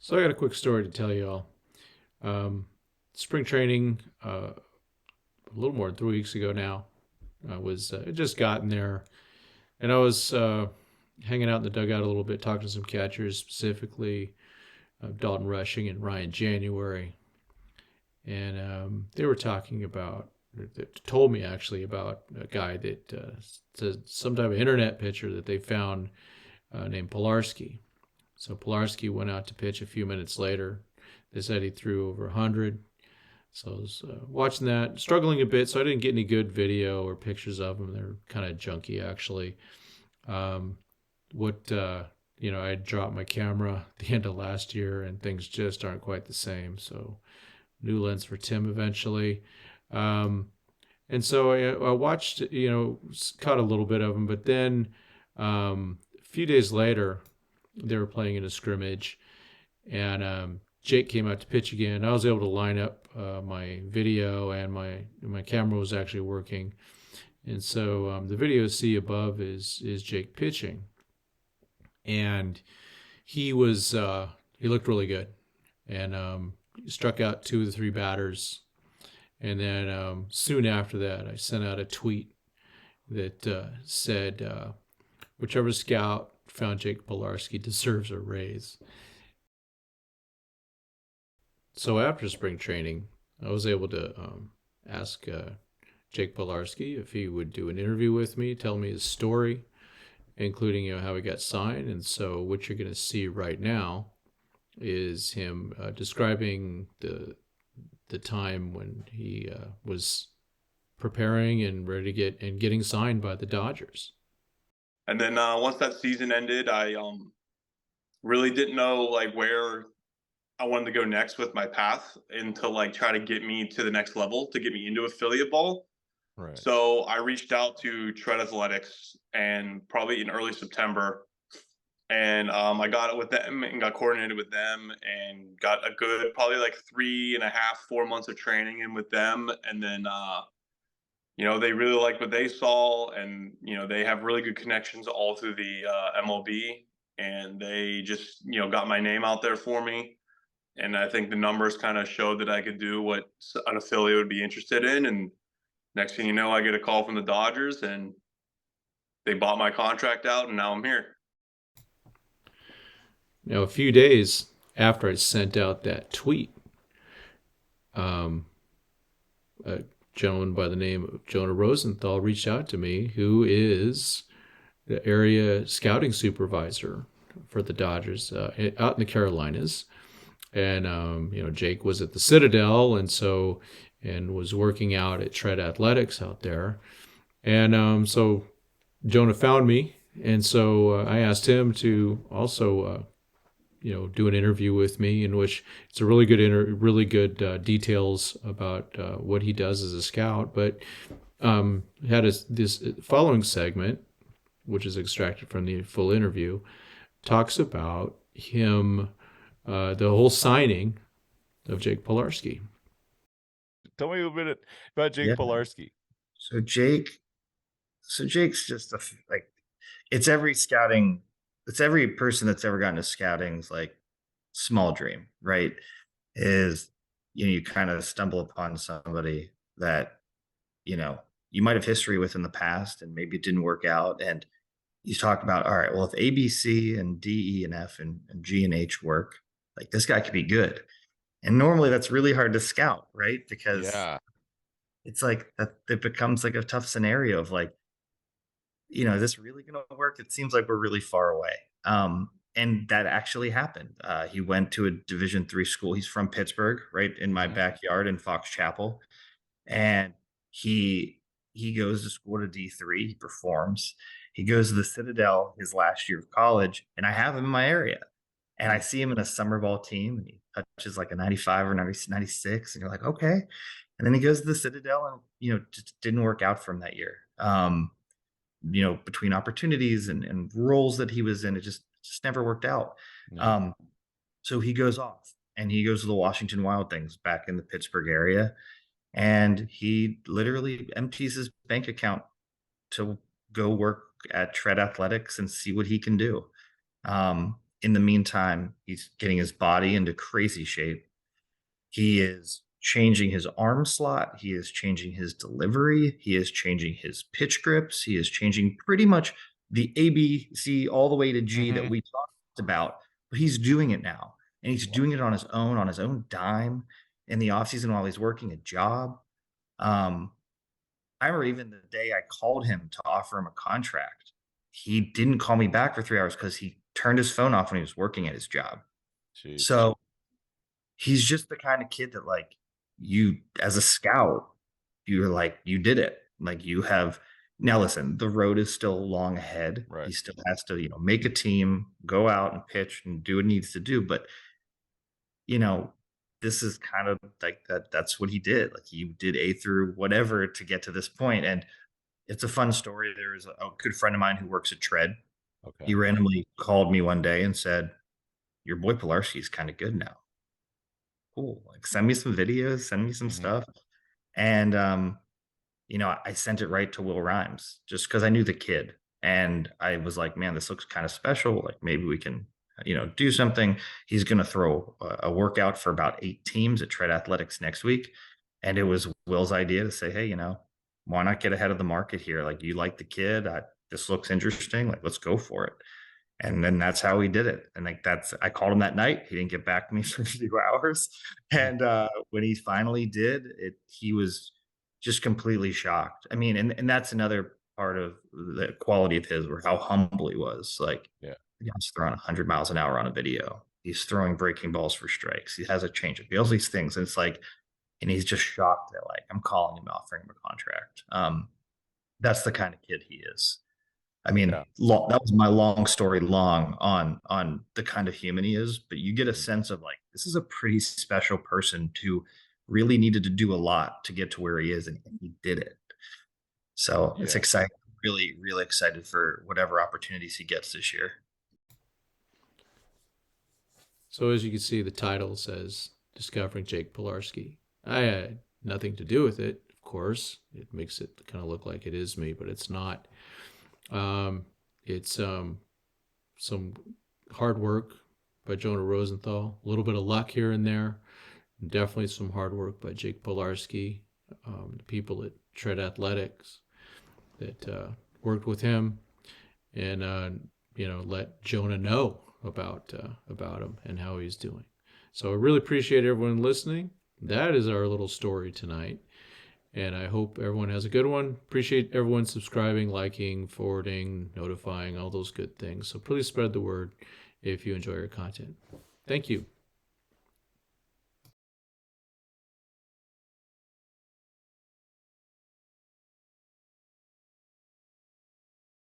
So I got a quick story to tell you all. Um, Spring training, a little more than 3 weeks ago now. I was just gotten there, and I was hanging out in the dugout a little bit, talking to some catchers, specifically Dalton Rushing and Ryan January, and they were talking about, they told me actually about a guy that some type of internet pitcher that they found named Pilarski. So Pilarski went out to pitch a few minutes later. They said he threw over 100. So I was watching that, struggling a bit, so I didn't get any good video or pictures of them. They're kind of junky, actually. Um, what I dropped my camera at the end of last year, and things just aren't quite the same. So new lens for Tim eventually. Um, and so I watched, caught a little bit of them, but then a few days later, they were playing in a scrimmage, and Jake came out to pitch again. I was able to line up my video, and my camera was actually working. And so the video you see above is Jake pitching, and he looked really good, and struck out two of the three batters. And then soon after that, I sent out a tweet that said, "Whichever scout found Jake Pilarski deserves a raise." So after spring training, I was able to ask Jake Pilarski if he would do an interview with me, tell me his story, including how he got signed. And so what you're going to see right now is him describing the time when he was preparing and ready to getting signed by the Dodgers. And then once that season ended, I really didn't know like where I wanted to go next with my path and to like try to get me to the next level to get me into affiliate ball. Right. So I reached out to Tread Athletics and probably in early September, and I got it with them and got coordinated with them and got a good probably like 3.5, 4 months of training in with them, and then they really liked what they saw, and they have really good connections all through the MLB, and they just got my name out there for me, and I think the numbers kind of showed that I could do what an affiliate would be interested in, and next thing you know, I get a call from the Dodgers, and they bought my contract out, and now I'm here. Now, a few days after I sent out that tweet, um, a gentleman by the name of Jonah Rosenthal reached out to me, who is the area scouting supervisor for the Dodgers out in the Carolinas. And Jake was at the Citadel, and was working out at Tread Athletics out there. And so Jonah found me, and so I asked him to also do an interview with me, in which it's a really good details about what he does as a scout. But had this following segment, which is extracted from the full interview, talks about him, the whole signing of Jake Pilarski. Tell me a minute about Jake Pilarski. So Jake's just like, it's every person that's ever gotten to scouting's like small dream, right? Is you kind of stumble upon somebody that you might have history with in the past, and maybe it didn't work out, and you talk about, all right, well, if A, B, C, and D, E, and F, and G and H work, like this guy could be good. And normally that's really hard to scout, right? Because it's like it becomes like a tough scenario of like, is this really going to work? It seems like we're really far away. And that actually happened. He went to a Division III school. He's from Pittsburgh, right in my backyard in Fox Chapel. And he goes to school to D3. He performs. He goes to the Citadel his last year of college, and I have him in my area. And I see him in a summer ball team, and he touches like a 95 or 96, and you're like, okay. And then he goes to the Citadel, and just didn't work out for him that year. Between opportunities and roles that he was in, it just never worked out. So he goes off, and he goes to the Washington Wild Things back in the Pittsburgh area, and he literally empties his bank account to go work at Tread Athletics and see what he can do. in the meantime, he's getting his body into crazy shape. He is changing his arm slot. He is changing his delivery. He is changing his pitch grips. He is changing pretty much the ABC all the way to G that we talked about. But he's doing it now. And he's doing it on his own dime in the offseason while he's working a job. I remember even the day I called him to offer him a contract, he didn't call me back for 3 hours because he turned his phone off when he was working at his job. Jeez. So he's just the kind of kid that, like, you as a scout, you're like, you did it. Like, you have now. Listen, the road is still long ahead. Right. He still has to, make a team, go out and pitch and do what he needs to do. But this is kind of like that. That's what he did. Like, he did A through whatever to get to this point. And it's a fun story. There is a good friend of mine who works at Tread. Okay. He randomly called me one day and said, "Your boy Pilarski is kind of good now. Cool. Like, send me some videos, send me some stuff." And I sent it right to Will Rhymes just because I knew the kid. And I was like, man, this looks kind of special. Like, maybe we can, do something. He's going to throw a workout for about 8 teams at Tread Athletics next week. And it was Will's idea to say, hey, why not get ahead of the market here? Like, you like the kid. This looks interesting. Like, let's go for it. And then that's how we did it. And like, I called him that night. He didn't get back to me for a few hours. And when he finally did it, he was just completely shocked. I mean, and that's another part of the quality of his, or how humble he was. Like, Yeah. the guy's throwing 100 miles an hour on a video. He's throwing breaking balls for strikes. He has a changeup. He has these things. And it's like, and he's just shocked that, like, I'm calling him, offering him a contract. That's the kind of kid he is. I mean, Yeah. that was my long story long on the kind of human he is, but you get a sense of, like, this is a pretty special person who really needed to do a lot to get to where he is, and he did it. So it's exciting. Really, really excited for whatever opportunities he gets this year. So as you can see, the title says Discovering Jake Pilarski. I had nothing to do with it, of course. It makes it kind of look like it is me, but it's not. It's some hard work by Jonah Rosenthal, a little bit of luck here and there, and definitely some hard work by Jake Pilarski, the people at Tread Athletics that worked with him, and let Jonah know about him and how he's doing. So I really appreciate everyone listening. That is our little story tonight. And I hope everyone has a good one. Appreciate everyone subscribing, liking, forwarding, notifying, all those good things. So please spread the word if you enjoy our content. Thank you.